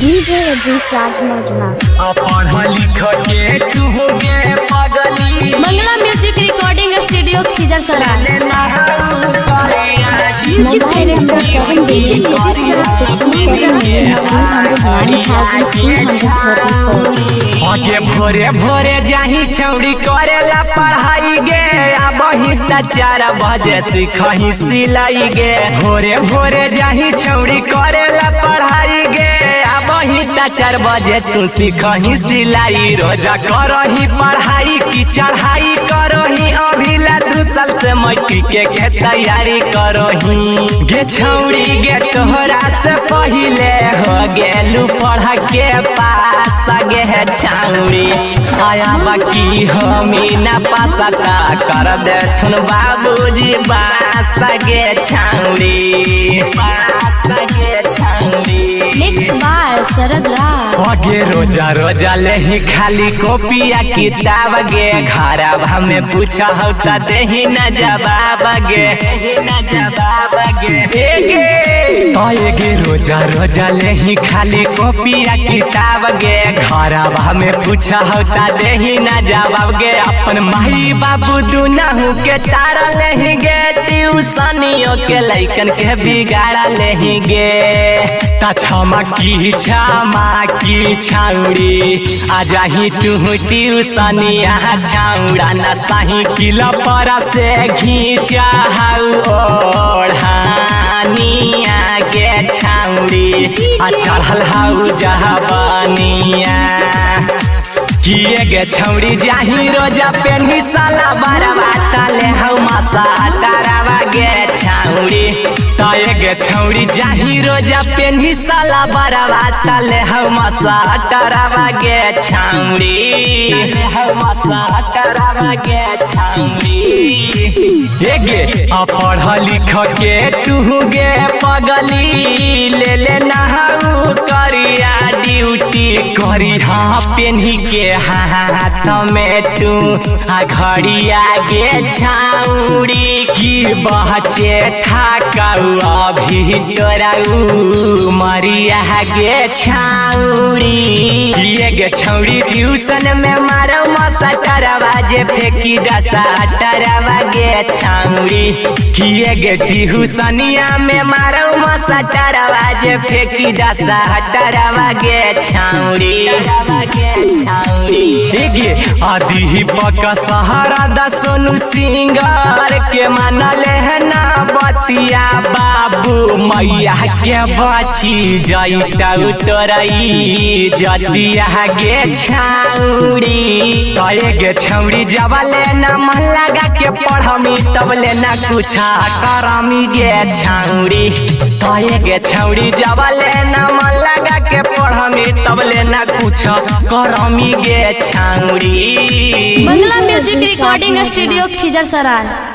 DJ Ajit राज मौजना पढ़ लिख के तू हो गे पगली मंगला म्यूजिक रिकॉर्डिंग स्टूडियो खिजर सराय। म्यूजिक डायरेक्टर 7 डीजे आगे भोरे भोरे जाही छौड़ी करेला पढ़ाई गे अब ही 4 बजे सिखही सिलाई गे। भोरे भोरे जाही छौड़ी करेला पढ़ाई गे अब ही 4 बजे तू सिखही सिलाई। रोजा करही पढ़ाई की चढ़ाई करही अभिला 2 साल से मैट्रिक के तैयारी करही गे। छौड़ी गे तोहरा से पहिले हो गेलू पढ़ के पास गे है छौड़ी आया बाकी हमी न पासता कर देथुन बाबूजी बास गे छौड़ी बास गे छौड़ी। मिक्स बाय शरद राज। आगे रोजा रोजा लेही खाली कॉपिया किताब गे घरवा में पूछा हो त देही न जवाब गे न जवाब गे गे रोजा रोजा लेही खाली कॉपिया किताब गे घरवा में पूछा हो त देही न जवाब गे। अपन माई बाबू दुनहु के तारा लेही गे ट्यूशनियों के लइकन के बिगाड़ा लेही गे। ता क्षमा की छौड़ी आ जाही तू ट्यूशनिया छौड़ा न साही किला पर से घींचा ओढ़ानिया गे छौड़ी आ चढ़ल हाउ जहानिया किए गे छौड़ी जाही रोजा पेन्ही साला बरवा तले हौ मासा डरावा गे छौड़ी तय गे छौड़ी जाही रोजा पेन्ही साला बरवा तले हौ मासा डरावा गे छौड़ी हौ मासा डरावा गे छौड़ी। गे पढ़ लिख के तू गे पगली ले नहाऊ करिया ड्यूटी करी हाँ पेन्ही के हाथ में तू आ घड़िया गे छौड़ी की बहचे था अभी तोरा मरिया गे छौड़ी। ये गे छौड़ी ट्यूशन में मारो मसा टरवा फेंकी दसा टरवा गे छौड़ी किए गे ट्यूशनिया में मारो मसा टरवा फेंकी दसा टरवा गे छौड़ी गे। आदि पक सहारा दा सोनू सिंगर के मानले है ना बतिया बाबू मैया के बची जैता तोरई जतिया गे छौड़ी तय गे छौड़ी जबले न मन लगा के पढ़मी तबले न कुछ करमी गे छौड़ी तय गे छौड़ी जबले न मन लगा के पढ़मी तबले न कुछ करमी गे छौड़ी। मंगला म्यूजिक रिकॉर्डिंग स्टूडियो खिजर सराय।